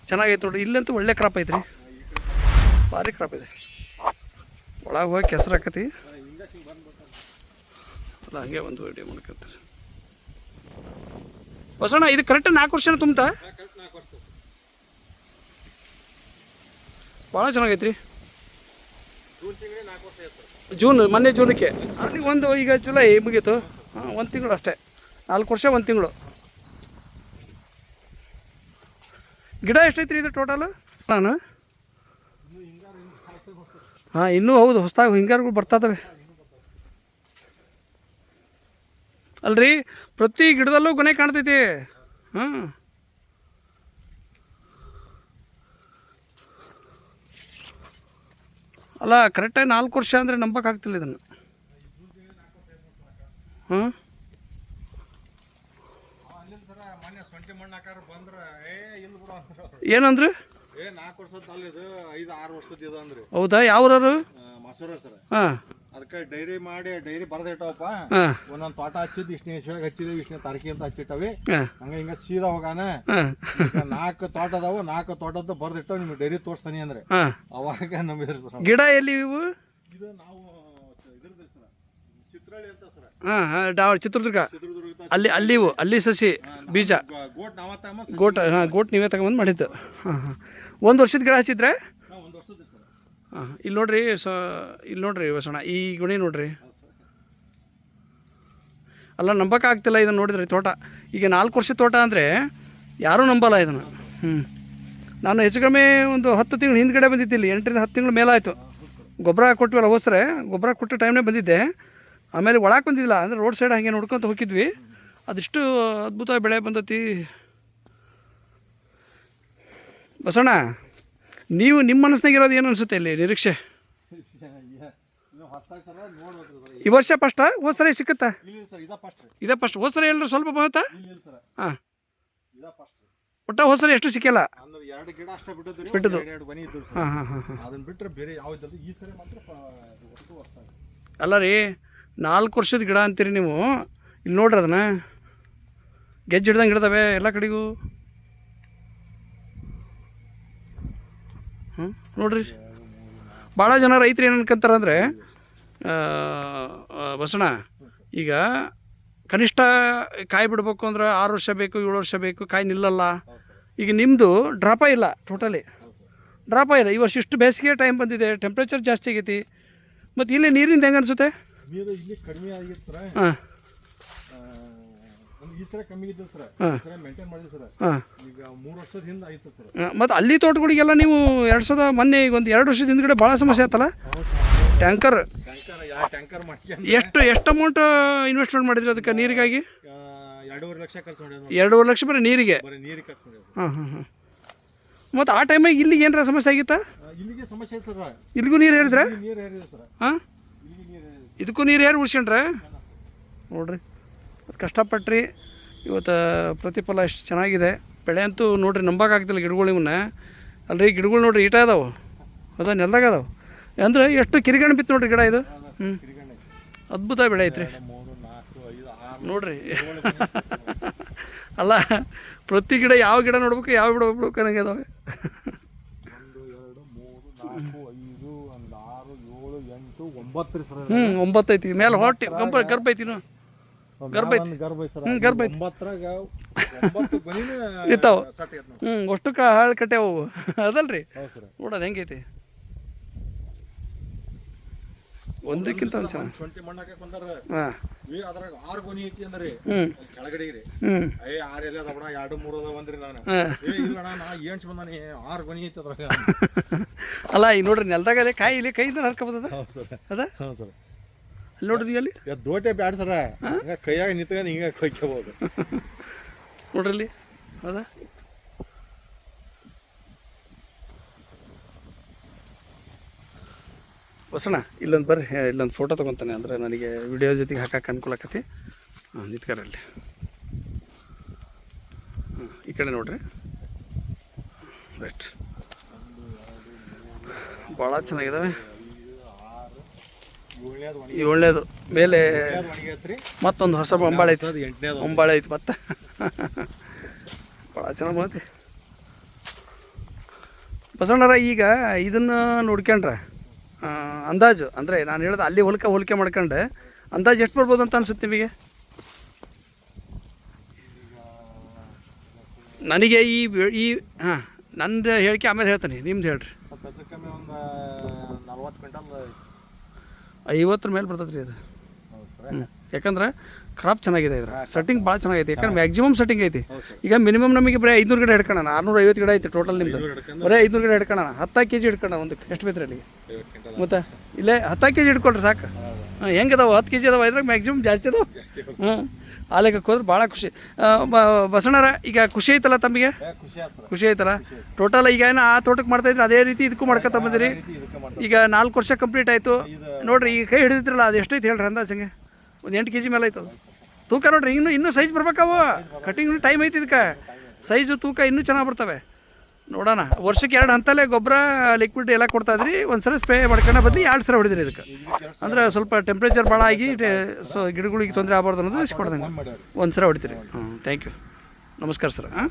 ಚೆನ್ನಾಗೈತೆ ನೋಡ್ರಿ. ಇಲ್ಲಂತೂ ಒಳ್ಳೆ ಕ್ರಾಪ್ ಐತ್ರಿ, ಭಾರಿ ಕ್ರಾಪ್ ಇದೆ. ಒಳಗೆ ಹೋಗಿ ಕೆಸರು ಹಾಕತಿ ಅಲ್ಲ, ಹಂಗೆ ಒಂದು ವಿಡಿಯೋ ಮಾಡ್ಕೊತಾರೆ. ಬಸಣ್ಣ ಇದು ಕರೆಕ್ಟ್ 4 ವರ್ಷನ ತುಂಬ್ತಾ? ಭಾಳ ಚೆನ್ನಾಗೈತ್ರಿ. ಜೂನ್, ಮೊನ್ನೆ ಜೂನಕ್ಕೆ ಅಲ್ಲಿ ಒಂದು, ಈಗ ಜುಲೈ ಮುಗೀತು. ಹಾಂ, 1 ತಿಂಗಳು ಅಷ್ಟೇ. 4 ವರ್ಷ 1 ತಿಂಗಳು. ಗಿಡ ಎಷ್ಟೈತ್ರಿ ಇದು ಟೋಟಲು? ನಾನು ಹಾಂ, ಇನ್ನೂ ಹೌದು, ಹೊಸದಾಗಿ ಹಿಂಗಾರುಗಳು ಬರ್ತಾಯಿದ್ದಾವೆ ಅಲ್ರಿ. ಪ್ರತಿ ಗಿಡದಲ್ಲೂ ಗೊನೆ ಕಾಣ್ತೈತಿ. ಹಾಂ, ಅಲ್ಲ ಕರೆಕ್ಟಾಗಿ 4 ವರ್ಷ ಅಂದರೆ ನಂಬಕ್ಕಾಗ್ತಿಲ್ಲ ಇದನ್ನು. ಹಾಂ, ಏನಂದ್ರೆ ಹೌದಾ? ಯಾವ್ರವರು? ಹಾಂ, ಅದಕ್ಕೆ ಡೈರಿ ಮಾಡಿ ಡೈರಿ ಬರ್ದಿಟ್ಟವಪ್ಪ. ಒಂದೊಂದು ತೋಟ ಹಚ್ಚಿದ್ದು ಇಷ್ಟನೇ ಇಸ್ವಾಗ ಹಚ್ಚಿದ್ವಿ, ಇಷ್ಟನೇ ತಾರೀಕಿ ಅಂತ ಹಚ್ಚಿಟ್ಟವಿ. ಹಂಗೆ ಹಿಂಗೆ ಸೀದಾ ಹೋಗಾನ 4 ತೋಟ ಅದಾವು, 4 ತೋಟದ್ದು ಬರ್ದಿಟ್ಟು ನಿಮ್ಗೆ ಡೈರಿ ತೋರಿಸ್ತಾನೆ ಅಂದ್ರೆ ಅವಾಗ ನಂಬಿದ್ರಿ ಸರ್. ಗಿಡ ಎಲ್ಲಿ ಇವು? ಇದು ನಾವು ಇದ್ರದ್ದು ಸರ್, ಚಿತ್ರಹಳ್ಳಿ ಅಂತ ಸರ್. ಹಾಂ, ಚಿತ್ರದುರ್ಗ. ಅಲ್ಲಿ ಸಸಿ ಬೀಜ ಗೋಟ್ ನೀವೇ ತಗೊಂಬಂದು ಮಾಡಿದ್ದು. ಹಾಂ ಹಾಂ, 1 ವರ್ಷದ ಗಿಡ ಹಚ್ಚಿದ್ರೆ? ಹಾಂ, ಇಲ್ಲಿ ನೋಡ್ರಿ ಬಸಣ್ಣ, ಈ ಗುಣಿ ನೋಡ್ರಿ. ಅಲ್ಲ ನಂಬಕ್ಕಾಗ್ತಿಲ್ಲ ಇದನ್ನು ನೋಡಿದ್ರಿ ತೋಟ. ಈಗ 4 ವರ್ಷದ ತೋಟ ಅಂದರೆ ಯಾರೂ ನಂಬಲ್ಲ ಇದನ್ನು. ನಾನು ಹೆಚ್ಚು ಕಡಿಮೆ ಒಂದು 10 ತಿಂಗಳು ಹಿಂದ್ಗಡೆ ಬಂದಿದ್ದಿಲ್ಲಿ, 8ರಿಂದ 10 ತಿಂಗಳು ಮೇಲಾಯಿತು. ಗೊಬ್ಬರ ಕೊಟ್ವಲ್ಲ, ಹೋಸ್ರೆ ಗೊಬ್ಬರ ಕೊಟ್ಟ ಟೈಮ್ನೇ ಬಂದಿದ್ದೆ. ಆಮೇಲೆ ಒಳಗೆ ಬಂದಿದ್ದಿಲ್ಲ, ಅಂದರೆ ರೋಡ್ ಸೈಡ್ ಹಾಗೆ ನೋಡ್ಕೊತ ಹೋಗಿದ್ವಿ. ಅದಿಷ್ಟು ಅದ್ಭುತ ಬೆಳೆ ಬಂದತಿ ಬಸಣ್ಣ. ನೀವು ನಿಮ್ಮ ಮನಸ್ಸಿನಾಗಿರೋದು ಏನು ಅನಿಸುತ್ತೆ ಇಲ್ಲಿ ನಿರೀಕ್ಷೆ? ಈ ವರ್ಷ ಫಸ್ಟಾ? ಹೋದ ಸರಿ ಸಿಕ್ಕತ್ತಾ? ಇದೇ ಫಸ್ಟ್. ಹೋದ ಸರಿ ಎಲ್ಲರೂ ಸ್ವಲ್ಪ ಬಂತಾ? ಹಾಂ, ಒಟ್ಟ ಹೋದ ಸರಿ ಎಷ್ಟು ಸಿಕ್ಕಿಲ್ಲ, ಬಿಟ್ಟದ್ದು. ಹಾಂ ಹಾಂ ಹಾಂ ಹಾಂ. ಅಲ್ಲ ರೀ, 4 ವರ್ಷದ ಗಿಡ ಅಂತೀರಿ ನೀವು. ಇಲ್ಲಿ ನೋಡ್ರಿ ಅದನ್ನು ಗೆಜ್ಜೆ ಹಿಡ್ದಂಗೆ ಹಿಡ್ದವೆ ಎಲ್ಲ ಕಡೆಗೂ. ನೋಡ್ರಿ, ಭಾಳ ಜನ ರೈತರು ಏನು ಅನ್ಕೊಂತಾರೆ ಅಂದರೆ ಬಸಣ್ಣ, ಈಗ ಕನಿಷ್ಠ ಕಾಯಿ ಬಿಡಬೇಕು ಅಂದ್ರೆ 6 ವರ್ಷ ಬೇಕು, 7 ವರ್ಷ ಬೇಕು, ಕಾಯಿ ನಿಲ್ಲಲ್ಲ. ಈಗ ನಿಮ್ಮದು ಡ್ರಾಪ ಇಲ್ಲ, ಟೋಟಲಿ ಡ್ರಾಪ ಇಲ್ಲ. ಈ ವರ್ಷ ಇಷ್ಟು ಬೇಸಿಗೆ ಟೈಮ್ ಬಂದಿದೆ, ಟೆಂಪ್ರೇಚರ್ ಜಾಸ್ತಿ ಆಗೈತಿ. ಮತ್ತು ಇಲ್ಲಿ ನೀರಿಂದ ಹೆಂಗೆ ಅನಿಸುತ್ತೆ? ಕಡಿಮೆ ಆಗಿತ್ತು ಸರ್. ಹಾಂ, ಈ ಸರ ಕಮ್ಮಿ ಇದ್ದು ಸರ್, ಮೇಂಟೈನ್ ಮಾಡಿದ್ವಿ ಸರ್. ಈಗ 3 ವರ್ಷದ ಹಿಂದೆ ಆಯ್ತು ಸರ್. ಮತ್ತು ಅಲ್ಲಿ ತೋಟಗಳಿಗೆಲ್ಲ ನೀವು ಮೊನ್ನೆ ಈಗ ಒಂದು 2 ವರ್ಷದ ಹಿಂದ್ಗಡೆ ಭಾಳ ಸಮಸ್ಯೆ ಆಯ್ತಲ್ಲ. ಟ್ಯಾಂಕರ್ ಎಷ್ಟು ಅಮೌಂಟ್ ಇನ್ವೆಸ್ಟ್ಮೆಂಟ್ ಮಾಡಿದ್ರಿ ಅದಕ್ಕೆ ನೀರಿಗಾಗಿ? 2.5 ಲಕ್ಷ ಖರ್ಚು ಮಾಡಿದ್ವಿ. 2.5 ಲಕ್ಷ ಬರೀ ನೀರಿಗೆ? ಖರ್ಚು ಮಾಡಿದ್ವಿ. ಹಾಂ ಹಾಂ ಹಾಂ. ಮತ್ತು ಆ ಟೈಮಿಗೆ ಇಲ್ಲಿಗೆ ಏನಾರ ಸಮಸ್ಯೆ ಆಗಿತ್ತಾ? ಇಲ್ಲಿಗೆ ಸಮಸ್ಯೆ ಐತೆ ಸರ್. ಇಲ್ಲಿಗೂ ನೀರು ಏರಿದ್ರೆ? ನೀರು ಏರಿದೆ ಸರ್. ಹಾಂ, ಇದಕ್ಕೂ ನೀರು ಏರಿ ಉಳಿಸ್ಕೊಂಡ್ರೆ ನೋಡ್ರಿ. ಅದು ಕಷ್ಟಪಟ್ರಿ, ಇವತ್ತು ಪ್ರತಿಫಲ ಎಷ್ಟು ಚೆನ್ನಾಗಿದೆ. ಬೆಳೆ ಅಂತೂ ನೋಡ್ರಿ ನಂಬಕ್ಕಾಗ್ತಿಲ್ಲ ಗಿಡಗಳು. ಇವನ್ನ ಅಲ್ರಿ ಗಿಡಗಳು ನೋಡ್ರಿ ಈಟ ಅದಾವೆ, ಅದ ನೆಲದಾಗ ಅದಾವೆ. ಅಂದರೆ ಎಷ್ಟು ಕಿರಿಗಣ್ಣು ಬಿತ್ತು ನೋಡ್ರಿ ಗಿಡ ಇದು. ಅದ್ಭುತ ಬೆಳೆ ಐತ್ರಿ ನೋಡ್ರಿ. ಅಲ್ಲ ಪ್ರತಿ ಗಿಡ ಯಾವ ಗಿಡ ನೋಡ್ಬೇಕು, ಯಾವ ಗಿಡ ಬಿಡ್ಬೇಕು ಅನ್ನಂಗೆ ಅದಾವೆ. 9 ಐತಿ ಮೇಲೆ ಹೊಟ್ಟೆ ಗರ್ಭ ಐತಿನು. ಗರ್ಭ ಐತಿ. ಗರ್ಭ ಐತಿ ಇರ್ತಾವ. ಅಷ್ಟು ಹಾಳು ಕಟ್ಟ್ಯಾವು ಅದಲ್ರಿ. ನೋಡೋದು ಹೆಂಗೈತಿ ಒಂದಕ್ಕಿಂತ ಒಂದು ಚೆನ್ನಾಗಿ. ಶುಂಠಿ ಮಣ್ಣು ಹಾಕಕ್ಕೆ ಬಂದಾರ. ಅದ್ರಾಗ 6 ಗೊನಿ ಐತಿ ಅಂದ್ರಿ ಕೆಳಗಡೆ ರೀ. 6 ಎಲೆ ಅದ ಬಿಡ, 2 3 ಅದಾವ ಅಂದ್ರಿ. ನಾನು ಇಲ್ಲ ನಾ ಏನ್ಸ್ ಬಂದಾನಿ 6 ಗೊನಿ ಐತಿ ಅದ್ರಾಗ. ಅಲ್ಲ ಈಗ ನೋಡ್ರಿ ನೆಲದಾಗ ಅದೇ ಕಾಯಿ ಇಲ್ಲಿ ಕೈಯಿಂದ ಹರ್ಕೊಬೋದ ಅದ. ಅಲ್ಲಿ ನೋಡಿದ್ವಿ ಅಲ್ಲಿ ದೋಟೆ ಬ್ಯಾಡ ಸರ, ಕೈಯಾಗ ನಿಂತ್ಕೊಂಡು ಹಿಂಗೆ ಕೊಯ್ಕೋಬಹುದು ನೋಡ್ರಿ ಅಲ್ಲಿ. ಹೌದಾ? ಬಸಣ್ಣ ಇಲ್ಲೊಂದು ಬರ್ರಿ, ಇಲ್ಲೊಂದು ಫೋಟೋ ತೊಗೊತಾನೆ, ಅಂದರೆ ನನಗೆ ವಿಡಿಯೋ ಜೊತೆಗೆ ಹಾಕಕ್ಕೆ ಅನುಕೂಲ ಆಕತಿ. ಹಾಂ, ನಿಂತ್ಕರಲ್ಲಿ. ಹಾಂ, ಈ ಕಡೆ ನೋಡ್ರಿ. ರೈಟ್, ಭಾಳ ಚೆನ್ನಾಗಿದ್ದಾವೆ. 7ನೇದು ಮೇಲೆ ಮತ್ತೊಂದು ಹೊಸ ಹೊಂಬಾಳೆ ಐತಿ. ಹೊಂಬಾಳೆ ಐತಿ ಮತ್ತೆ ಭಾಳ ಚೆನ್ನಾಗಿ ಬಂದೈತಿ. ಬಸವಣ್ಣರ ಈಗ ಇದನ್ನು ನೋಡ್ಕೊಂಡ್ರೆ ಅಂದಾಜು ಅಂದರೆ ನಾನು ಹೇಳ್ದೆ ಅಲ್ಲಿ ಹೋಲಿಕೆ ಮಾಡ್ಕೊಂಡೆ ಅಂದಾಜು ಎಷ್ಟು ಬರ್ಬೋದು ಅಂತ ಅನ್ಸುತ್ತೆ ನಿಮಗೆ? ನನಗೆ ಈ ಹಾಂ ನಂದು ಹೇಳಿಕೆ ಆಮೇಲೆ ಹೇಳ್ತೀನಿ, ನಿಮ್ದು ಹೇಳ್ರಿ. ಸ್ವಲ್ಪ ಹೆಚ್ಚು ಕಮ್ಮಿ ಒಂದು 40 ಕ್ವಿಂಟಲ್ 50 ಮೇಲೆ ಬರ್ತದೆ ರೀ ಅದು. ಹೌದು ಸರ್. ಯಾಕಂದ್ರೆ ಕ್ರಾಪ್ ಚೆನ್ನಾಗಿದೆ ಇದ್ರ ಸೆಟ್ಟಿಂಗ್ ಭಾಳ ಚೆನ್ನಾಗೈತಿ. ಯಾಕಂದ್ರೆ ಮ್ಯಾಕ್ಸಿಮಮ್ ಸೆಟ್ಟಿಂಗ್ ಐತಿ. ಈಗ ಮಿನಿಮಮ್ ನಮಗೆ ಬರೀ 500 ಗಿಡ ಹಿಡ್ಕೊಳ್ಳೋಣ, 650 ಗಿಡ ಐತಿ ಟೋಟಲ್ ನಿಮ್ಮದು. ಬರೀ 500 ಗಿಡ ಹಿಡ್ಕೊಳ್ಳೋಣ, 10 kg ಹಿಡ್ಕೊಳ್ಳೋಣ. ಒಂದು ಎಷ್ಟು ಬೇಕು ಅಲ್ಲಿಗೆ? ಮತ್ತು ಇಲ್ಲೇ 10 kg ಹಿಡ್ಕೊಳ್ರಿ ಸಾಕು. ಹೆಂಗೆ ಅದಾವೆ? 10 kg ಅದಾವೆ, ಇದ್ರಾಗ ಮ್ಯಾಕ್ಸಿಮಮ್ ಜಾಸ್ತಿ ಅದಾವೆ. ಆ ಲೆಕ್ಕಕ್ಕೆ ಹೋದ್ರೆ ಭಾಳ ಖುಷಿ. ಬಸವಣ್ಣರ ಈಗ ಖುಷಿ ಐತಲ್ಲ ತಮಗೆ? ಖುಷಿ ಐತಲ್ಲ? ಟೋಟಲ್ ಈಗ ಏನು ಆ ತೋಟಕ್ಕೆ ಮಾಡ್ತಾಯಿದ್ರೆ ಅದೇ ರೀತಿ ಇದಕ್ಕೂ ಮಾಡ್ಕೊತ ಬಂದಿರಿ. ಈಗ 4 ವರ್ಷ ಕಂಪ್ಲೀಟ್ ಆಯಿತು ನೋಡಿರಿ. ಈಗ ಕೈ ಹಿಡಿದಿದ್ರಲ್ಲ ಅದು ಎಷ್ಟೈತಿ ಹೇಳ್ರಿ ಅಂದಾಜಂಗೆ? ಒಂದು 8 kg ಮೇಲೆ ಆಯ್ತದ ತೂಕ. ನೋಡ್ರಿ ಇನ್ನೂ ಸೈಜ್ ಬರ್ಬೇಕಾವು. ಕಟಿಂಗ್ ಟೈಮ್ ಐತಿ ಇದಕ್ಕೆ. ಸೈಜು ತೂಕ ಇನ್ನೂ ಚೆನ್ನಾಗಿ ಬರ್ತವೆ. ನೋಡೋಣ. ವರ್ಷಕ್ಕೆ 2 ಹಂತಲ್ಲೇ ಗೊಬ್ಬರ ಲಿಕ್ವಿಡ್ ಎಲ್ಲ ಕೊಡ್ತಾಯಿದ್ರಿ. ಒಂದು ಸಲ ಸ್ಪ್ರೇ ಮಾಡ್ಕೊಂಡು ಬದಲು 2 ಸಲ ಹೊಡಿದ್ರಿ ಇದಕ್ಕೆ. ಅಂದರೆ ಸ್ವಲ್ಪ ಟೆಂಪ್ರೇಚರ್ ಭಾಳ ಆಗಿ ಗಿಡಗಳಿಗೆ ತೊಂದರೆ ಆಗಬಾರ್ದು ಅನ್ನೋದು ಇಸ್ಕೊಡ್ದಂಗೆ 1 ಸಲ ಹೊಡಿತೀರಿ. Thank you. ನಮಸ್ಕಾರ ಸರ್. ಹಾಂ.